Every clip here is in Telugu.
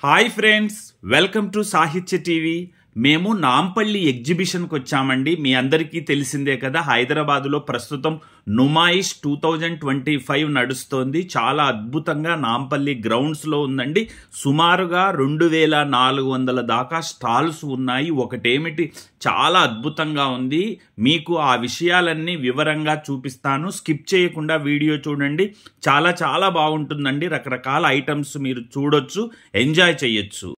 హాయ్ ఫ్రెండ్స్, వెల్కమ్ టు సాహిత్య టీవీ. మేము నాంపల్లి ఎగ్జిబిషన్కి వచ్చామండి. మీ అందరికీ తెలిసిందే కదా, హైదరాబాదులో ప్రస్తుతం నుమాయిష్ 2025 నడుస్తోంది. చాలా అద్భుతంగా నాంపల్లి గ్రౌండ్స్లో ఉందండి. సుమారుగా 2400 దాకా స్టాల్స్ ఉన్నాయి. ఒకటేమిటి, చాలా అద్భుతంగా ఉంది. మీకు ఆ విషయాలన్నీ వివరంగా చూపిస్తాను. స్కిప్ చేయకుండా వీడియో చూడండి. చాలా చాలా బాగుంటుందండి. రకరకాల ఐటమ్స్ మీరు చూడొచ్చు, ఎంజాయ్ చేయొచ్చు.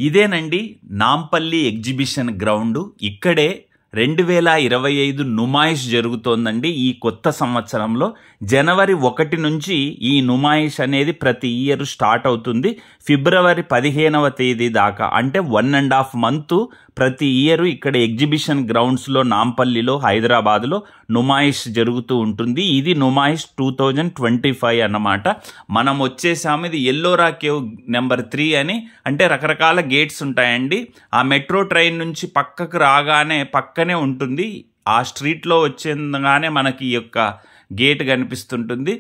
ఇదేనండి నాంపల్లి ఎగ్జిబిషన్ గ్రౌండ్. ఇక్కడే 2025 నుమాయిష్ జరుగుతోందండి. ఈ కొత్త సంవత్సరంలో జనవరి 1 నుంచి ఈ నుమాయిష్ అనేది ప్రతి ఇయర్ స్టార్ట్ అవుతుంది. ఫిబ్రవరి 15వ తేదీ దాకా, అంటే 1.5 మంత్ ప్రతి ఇయర్ ఇక్కడ ఎగ్జిబిషన్ గ్రౌండ్స్లో నాంపల్లిలో హైదరాబాద్లో నుమాయిష్ జరుగుతూ ఉంటుంది. ఇది నుమాయిష్ 2025 అన్నమాట. మనం వచ్చేసాము. ఇది ఎల్లోరా కేవ్ నెంబర్ 3 అని, అంటే రకరకాల గేట్స్ ఉంటాయండి. ఆ మెట్రో ట్రైన్ నుంచి పక్కకు రాగానే పక్కనే ఉంటుంది. ఆ స్ట్రీట్లో వచ్చేగానే మనకి ఈ యొక్క గేట్ కనిపిస్తుంటుంది.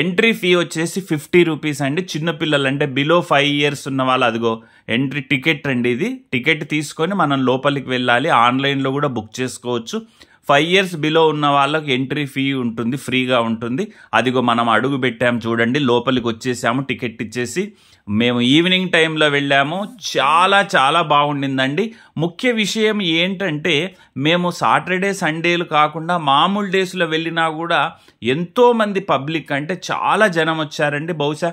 ఎంట్రీ ఫీ వచ్చేసి 50 రూపీస్ అండి. చిన్నపిల్లలు అంటే బిలో 5 ఇయర్స్ ఉన్న వాళ్ళు, అదిగో ఎంట్రీ టికెట్ అండి. ఇది టికెట్ తీసుకొని మనం లోపలికి వెళ్ళాలి. ఆన్లైన్లో కూడా బుక్ చేసుకోవచ్చు. 5 ఇయర్స్ బిలో ఉన్న వాళ్ళకి ఎంట్రీ ఫీ ఉంటుంది, ఫ్రీగా ఉంటుంది. అదిగో మనం అడుగు పెట్టాము చూడండి, లోపలికి వచ్చేసాము. టికెట్ ఇచ్చేసి మేము ఈవినింగ్ టైంలో వెళ్ళాము. చాలా చాలా బాగుండిందండి. ముఖ్య విషయం ఏంటంటే, మేము సాటర్డే సండేలు కాకుండా మామూలు డేస్లో వెళ్ళినా కూడా ఎంతోమంది పబ్లిక్, అంటే చాలా జనం వచ్చారండి. బహుశా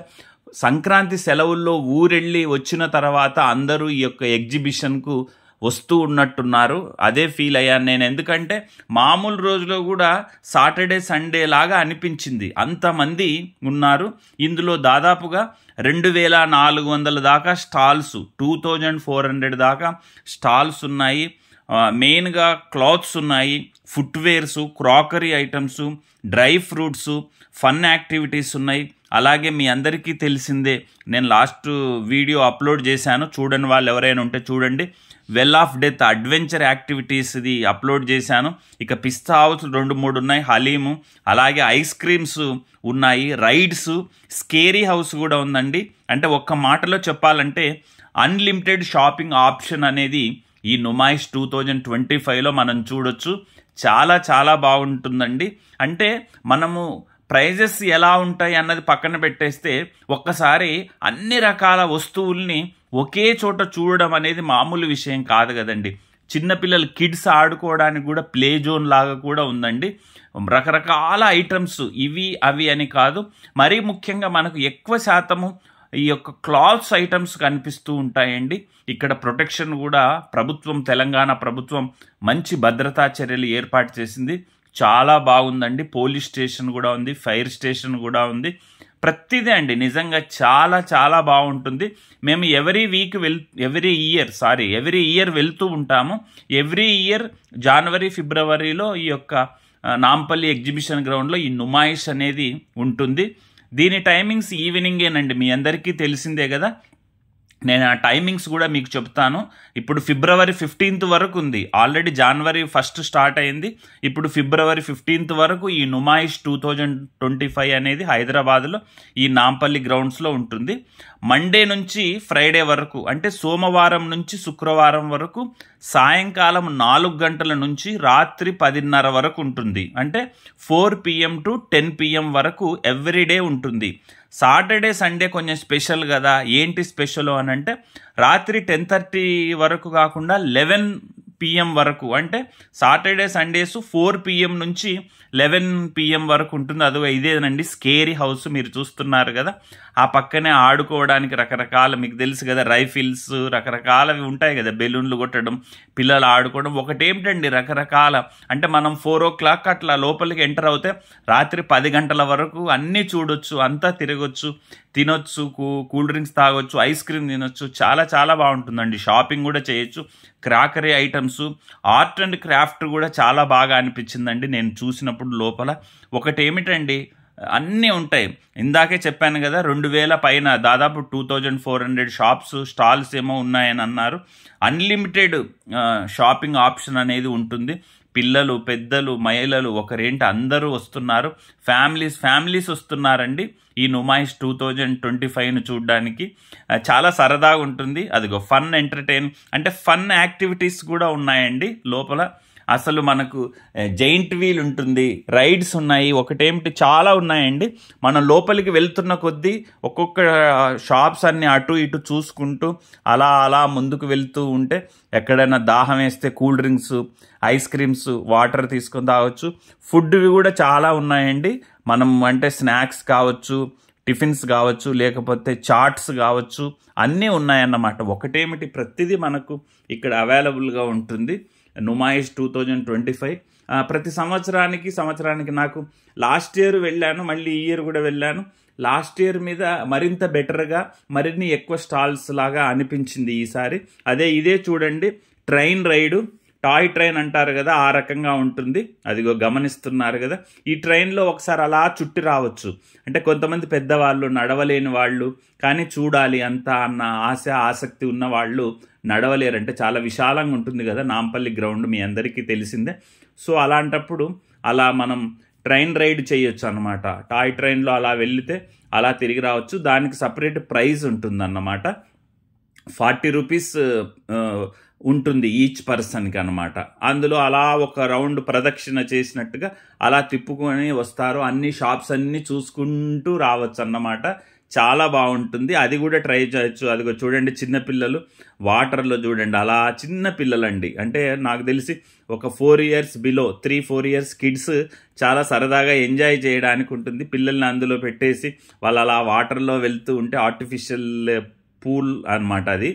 సంక్రాంతి సెలవుల్లో ఊరెళ్ళి వచ్చిన తర్వాత అందరూ ఈ యొక్క ఎగ్జిబిషన్కు వస్తూ ఉన్నట్టున్నారు. అదే ఫీల్ అయ్యాను నేను. ఎందుకంటే మామూలు రోజులో కూడా సాటర్డే సండే లాగా అనిపించింది. అంతమంది ఉన్నారు. ఇందులో దాదాపుగా 2400 దాకా స్టాల్స్, 2400 దాకా స్టాల్స్ ఉన్నాయి. మెయిన్గా క్లాత్స్ ఉన్నాయి, footwears, crockery items, dry fruits, fun activities ఉన్నాయి. అలాగే మీ అందరికీ తెలిసిందే, నేను లాస్ట్ వీడియో అప్లోడ్ చేశాను, చూడని వాళ్ళు ఎవరైనా ఉంటే చూడండి. వెల్ ఆఫ్ డెత్ అడ్వెంచర్ యాక్టివిటీస్ది అప్లోడ్ చేశాను. ఇక పిస్తా హౌస్ 2-3 ఉన్నాయి, హలీము, అలాగే ఐస్ క్రీమ్స్ ఉన్నాయి, రైడ్స్, స్కేరీ హౌస్ కూడా ఉందండి. అంటే ఒక్క మాటలో చెప్పాలంటే అన్లిమిటెడ్ షాపింగ్ ఆప్షన్ అనేది ఈ నుమాయిష్ 2025లో మనం చూడొచ్చు. చాలా చాలా బాగుంటుందండి. అంటే మనము ప్రైజెస్ ఎలా ఉంటాయి అన్నది పక్కన పెట్టేస్తే, ఒక్కసారి అన్ని రకాల వస్తువుల్ని ఒకే చోట చూడడం అనేది మామూలు విషయం కాదు కదండి. చిన్నపిల్లలు కిడ్స్ ఆడుకోవడానికి కూడా ప్లే జోన్ లాగా కూడా ఉందండి. రకరకాల ఐటమ్స్, ఇవి అవి అని కాదు, మరీ ముఖ్యంగా మనకు ఎక్కువ శాతము ఈ యొక్క క్లాత్స్ ఐటమ్స్ కనిపిస్తూ ఉంటాయండి. ఇక్కడ ప్రొటెక్షన్ కూడా ప్రభుత్వం, తెలంగాణ ప్రభుత్వం మంచి భద్రతా చర్యలు ఏర్పాటు చేసింది. చాలా బాగుందండి. పోలీస్ స్టేషన్ కూడా ఉంది, ఫైర్ స్టేషన్ కూడా ఉంది. ప్రతిదే అండి, నిజంగా చాలా చాలా బాగుంటుంది. మేము ఎవ్రీ ఇయర్ వెళ్తూ ఉంటాము. ఎవ్రీ ఇయర్ జనవరి ఫిబ్రవరిలో ఈ యొక్క నాంపల్లి ఎగ్జిబిషన్ గ్రౌండ్లో ఈ నుమాయిష్ అనేది ఉంటుంది. దీని టైమింగ్స్ ఈవినింగేనండి. మీ అందరికీ తెలిసిందే కదా. నేను ఆ టైమింగ్స్ కూడా మీకు చెప్తాను. ఇప్పుడు ఫిబ్రవరి 15th వరకు ఉంది. ఆల్రెడీ జనవరి 1 స్టార్ట్ అయింది. ఇప్పుడు ఫిబ్రవరి 15th వరకు ఈ నుమాయిష్ 2025 అనేది హైదరాబాద్లో ఈ నాంపల్లి గ్రౌండ్స్లో ఉంటుంది. మండే నుంచి ఫ్రైడే వరకు, అంటే సోమవారం నుంచి శుక్రవారం వరకు సాయంకాలం 4 గంటల నుంచి రాత్రి 10:30 వరకు ఉంటుంది. అంటే 4 PM to 10 PM వరకు ఎవ్రీడే ఉంటుంది. సాటర్డే సండే కొంచెం స్పెషల్ కదా. ఏంటి స్పెషల్ అని అంటే, రాత్రి 10:30 వరకు కాకుండా 11 PM వరకు, అంటే సాటర్డే సండేస్ 4 PM నుంచి 11 PM వరకు ఉంటుంది. అదిగో ఇదేనండి స్కేరీ హౌస్, మీరు చూస్తున్నారు కదా. ఆ పక్కనే ఆడుకోవడానికి రకరకాల, మీకు తెలుసు కదా, రైఫిల్స్, రకరకాలవి ఉంటాయి కదా, బెలూన్లు కొట్టడం, పిల్లలు ఆడుకోవడం. ఒకటేమిటండి రకరకాల, అంటే మనం 4 o'clock అట్లా లోపలికి ఎంటర్ అవుతే రాత్రి 10 గంటల వరకు అన్నీ చూడొచ్చు, అంతా తిరగొచ్చు, తినొచ్చు, కూల్ డ్రింక్స్ తాగొచ్చు, ఐస్ క్రీమ్ తినొచ్చు. చాలా చాలా బాగుంటుందండి. షాపింగ్ కూడా చేయొచ్చు. Crockery items, art and craft కూడా చాలా బాగా అనిపించిందండి నేను చూసినప్పుడు లోపల. ఒకటేమిటండి, అన్నీ ఉంటాయి. ఇందాకే చెప్పాను కదా, 2000 పైన దాదాపు 2400 షాప్స్, స్టాల్స్ ఏమో ఉన్నాయని అన్నారు. అన్లిమిటెడ్ షాపింగ్ ఆప్షన్ అనేది ఉంటుంది. పిల్లలు, పెద్దలు, మహిళలు ఒకరేంటి అందరూ వస్తున్నారు. ఫ్యామిలీస్ వస్తున్నారండి ఈ నుమాయిష్ 2025ను చూడడానికి. చాలా సరదాగా ఉంటుంది. అదిగో ఫన్ ఎంటర్టైన్ అంటే ఫన్ యాక్టివిటీస్ కూడా ఉన్నాయండి లోపల. అసలు మనకు జైంట్ వీల్ ఉంటుంది, రైడ్స్ ఉన్నాయి, ఒకటేమిటి చాలా ఉన్నాయండి. మనం లోపలికి వెళ్తున్న కొద్దీ ఒక్కొక్క షాప్స్ అన్ని అటు ఇటు చూసుకుంటూ అలా ముందుకు వెళ్తూ ఉంటే ఎక్కడైనా దాహం వేస్తే cool drinks, ice creams, water తీసుకొని తాగొచ్చు. ఫుడ్వి కూడా చాలా ఉన్నాయండి. మనం అంటే స్నాక్స్ కావచ్చు, టిఫిన్స్ కావచ్చు, లేకపోతే చాట్స్ కావచ్చు, అన్నీ ఉన్నాయన్నమాట. ఒకటేమిటి ప్రతిదీ మనకు ఇక్కడ అవైలబుల్గా ఉంటుంది. నుమాయిష్ 2025 ప్రతి సంవత్సరానికి నాకు లాస్ట్ ఇయర్ వెళ్ళాను, మళ్ళీ ఈ ఇయర్ కూడా వెళ్ళాను. లాస్ట్ ఇయర్ మీద మరింత బెటర్గా మరిన్ని ఎక్కువ స్టాల్స్ లాగా అనిపించింది ఈసారి. ఇదే చూడండి, ట్రైన్ రైడు, టాయ్ ట్రైన్ అంటారు కదా, ఆ రకంగా ఉంటుంది. అదిగో గమనిస్తున్నారు కదా. ఈ ట్రైన్లో ఒకసారి అలా చుట్టి రావచ్చు. అంటే కొంతమంది పెద్దవాళ్ళు, నడవలేని వాళ్ళు, కానీ చూడాలి అంతా అన్న ఆసక్తి ఉన్న వాళ్ళు నడవలేరు. అంటే చాలా విశాలంగా ఉంటుంది కదా నాంపల్లి గ్రౌండ్, మీ అందరికీ తెలిసిందే. సో అలాంటప్పుడు అలా మనం ట్రైన్ రైడ్ చేయొచ్చు అన్నమాట. టాయ్ ట్రైన్లో అలా వెళితే అలా తిరిగి రావచ్చు. దానికి సపరేట్ ప్రైజ్ ఉంటుందన్నమాట. 40 రూపీస్ ఉంటుంది ఈచ్ పర్సన్కి అనమాట. అందులో అలా ఒక రౌండ్ ప్రదక్షిణ చేసినట్టుగా అలా తిప్పుకొని వస్తారు. అన్ని షాప్స్ అన్నీ చూసుకుంటూ రావచ్చు అన్నమాట. చాలా బాగుంటుంది. అది కూడా ట్రై చేయొచ్చు. అదిగో చూడండి, చిన్నపిల్లలు వాటర్లో చూడండి, అలా చిన్న పిల్లలండి. అంటే నాకు తెలిసి ఒక 4 ఇయర్స్ బిలో, 3-4 ఇయర్స్ కిడ్స్ చాలా సరదాగా ఎంజాయ్ చేయడానికి ఉంటుంది. పిల్లల్ని అందులో పెట్టేసి వాళ్ళు అలా వాటర్లో వెళ్తూ ఉంటే ఆర్టిఫిషియల్ పూల్ అనమాట అది,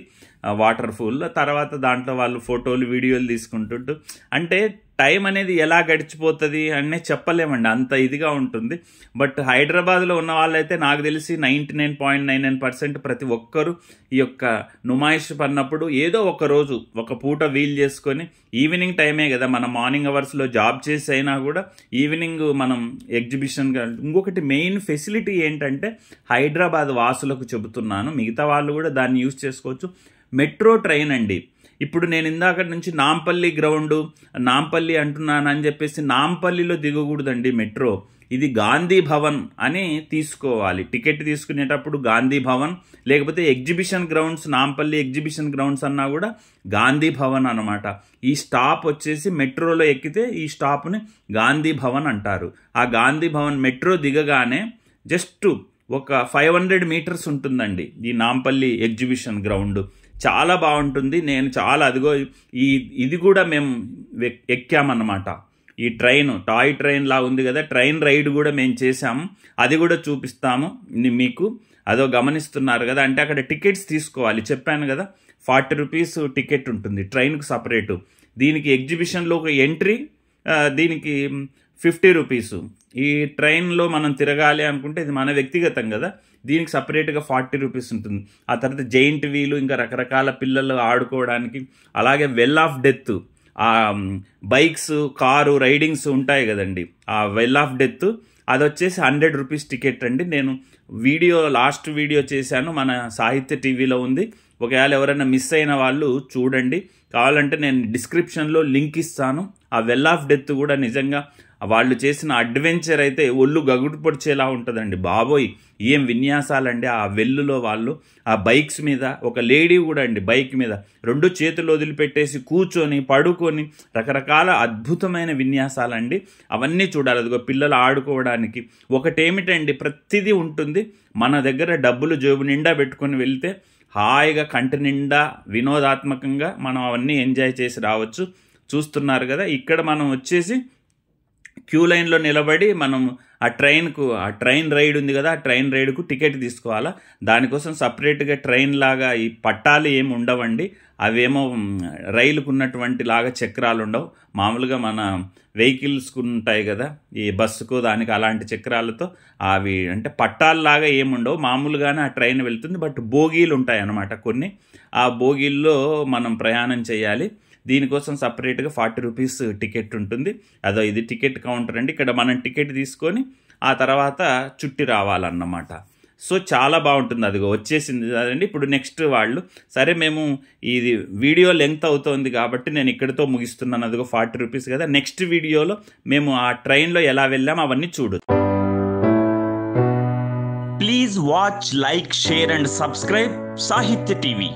వాటర్ పూల్. తర్వాత దాంట్లో వాళ్ళు ఫోటోలు, వీడియోలు తీసుకుంటుంటూ, అంటే టైం అనేది ఎలా గడిచిపోతుంది అనే చెప్పలేమండి, అంత ఇదిగా ఉంటుంది. బట్ హైదరాబాద్లో ఉన్న వాళ్ళైతే నాకు తెలిసి 99.99% ప్రతి ఒక్కరూ ఈ యొక్క నుమాయిష్ పడినప్పుడు ఏదో ఒక రోజు ఒక పూట వీల్ చేసుకొని, ఈవినింగ్ టైమే కదా, మన మార్నింగ్ అవర్స్లో జాబ్ చేసి అయినా కూడా ఈవినింగ్ మనం ఎగ్జిబిషన్. ఇంకొకటి మెయిన్ ఫెసిలిటీ ఏంటంటే, హైదరాబాద్ వాసులకు చెబుతున్నాను, మిగతా వాళ్ళు కూడా దాన్ని యూజ్ చేసుకోవచ్చు, మెట్రో ట్రైన్ అండి. ఇప్పుడు నేను ఇందాక నుంచి నాంపల్లి గ్రౌండు, నాంపల్లి అంటున్నాను అని చెప్పేసి నాంపల్లిలో దిగకూడదండి మెట్రో. ఇది గాంధీ భవన్ అని తీసుకోవాలి. టికెట్ తీసుకునేటప్పుడు గాంధీ భవన్, లేకపోతే exhibition grounds, Nampally exhibition grounds అన్నా కూడా గాంధీ భవన్ అనమాట. ఈ స్టాప్ వచ్చేసి మెట్రోలో ఎక్కితే ఈ స్టాప్ని గాంధీ భవన్ అంటారు. ఆ గాంధీ భవన్ మెట్రో దిగగానే జస్ట్ ఒక 500 మీటర్స్ ఉంటుందండి ఈ నాంపల్లి ఎగ్జిబిషన్ గ్రౌండ్. చాలా బాగుంటుంది. నేను చాలా అదిగో ఇది కూడా మేము ఎక్కామన్నమాట. ఈ ట్రైన్, టాయ్ ట్రైన్ లా ఉంది కదా, ట్రైన్ రైడ్ కూడా మేము చేసాము. అది కూడా చూపిస్తాము మీకు. అదో గమనిస్తున్నారు కదా. అంటే అక్కడ టికెట్స్ తీసుకోవాలి, చెప్పాను కదా, 40 రూపీస్ టికెట్ ఉంటుంది ట్రైన్కు సపరేటు. దీనికి ఎగ్జిబిషన్లో ఒక ఎంట్రీ, దీనికి 50 రూపీస్. ఈ ట్రైన్లో మనం తిరగాలి అనుకుంటే ఇది మన వ్యక్తిగతం కదా, దీనికి సపరేట్గా 40 రూపీస్ ఉంటుంది. ఆ తర్వాత జైంట్ వీలు, ఇంకా రకరకాల పిల్లలు ఆడుకోవడానికి, అలాగే వెల్ ఆఫ్ డెత్, ఆ బైక్స్, కారు రైడింగ్స్ ఉంటాయి కదండి, ఆ వెల్ ఆఫ్ డెత్ అది వచ్చేసి 100 రూపీస్ టికెట్ అండి. నేను లాస్ట్ వీడియో చేశాను, మన సాహిత్య టీవీలో ఉంది. ఒకవేళ ఎవరైనా మిస్ అయిన వాళ్ళు చూడండి, కావాలంటే నేను డిస్క్రిప్షన్లో లింక్ ఇస్తాను. ఆ వెల్ ఆఫ్ డెత్ కూడా నిజంగా వాళ్ళు చేసిన అడ్వెంచర్ అయితే ఒళ్ళు గగుడు పొడిచేలా ఉంటుందండి. బాబోయ్, ఏం విన్యాసాలండి ఆ వెల్లులో. వాళ్ళు ఆ బైక్స్ మీద, ఒక లేడీ కూడా అండి బైక్ మీద 2 చేతులు వదిలిపెట్టేసి కూర్చొని, పడుకొని, రకరకాల అద్భుతమైన విన్యాసాలండి. అవన్నీ చూడాలి. అదిగో పిల్లలు ఆడుకోవడానికి ఒకటేమిటండి, ప్రతిదీ ఉంటుంది. మన దగ్గర డబ్బులు జేబు నిండా పెట్టుకొని వెళ్తే హాయిగా కంటి నిండా వినోదాత్మకంగా మనం అవన్నీ ఎంజాయ్ చేసి రావచ్చు. చూస్తున్నారు కదా, ఇక్కడ మనం వచ్చేసి క్యూ లైన్లో నిలబడి మనం ఆ ట్రైన్ రైడ్ ఉంది కదా, ఆ ట్రైన్ రైడ్కు టికెట్ తీసుకోవాలా. దానికోసం సపరేట్గా ట్రైన్ లాగా ఈ పట్టాలు ఏమి ఉండవండి. అవేమో రైలుకు ఉన్నటువంటి లాగా చక్రాలు ఉండవు. మామూలుగా మన వెహికల్స్కు ఉంటాయి కదా, ఈ బస్సుకు దానికి అలాంటి చక్రాలతో అవి అంటే పట్టాలలాగా ఏముండవు. మామూలుగానే ఆ ట్రైన్ వెళ్తుంది. బట్ బోగీలు ఉంటాయి అన్నమాట కొన్ని. ఆ బోగీల్లో మనం ప్రయాణం చేయాలి. దీనికోసం సపరేట్గా 40 రూపీస్ టికెట్ ఉంటుంది. ఇది టికెట్ కౌంటర్ అండి. ఇక్కడ మనం టికెట్ తీసుకొని ఆ తర్వాత చుట్టి రావాలన్నమాట. సో చాలా బాగుంటుంది. అదిగో వచ్చేసింది కదండి. ఇప్పుడు నెక్స్ట్ వాళ్ళు సరే మేము ఇది వీడియో లెంగ్త్ అవుతోంది కాబట్టి నేను ఇక్కడితో ముగిస్తున్నాను. అదిగో 40 రూపీస్ కదా. నెక్స్ట్ వీడియోలో మేము ఆ ట్రైన్లో ఎలా వెళ్ళాం అవన్నీ చూడు. Please watch, like, share and subscribe సాహిత్య టీవీ.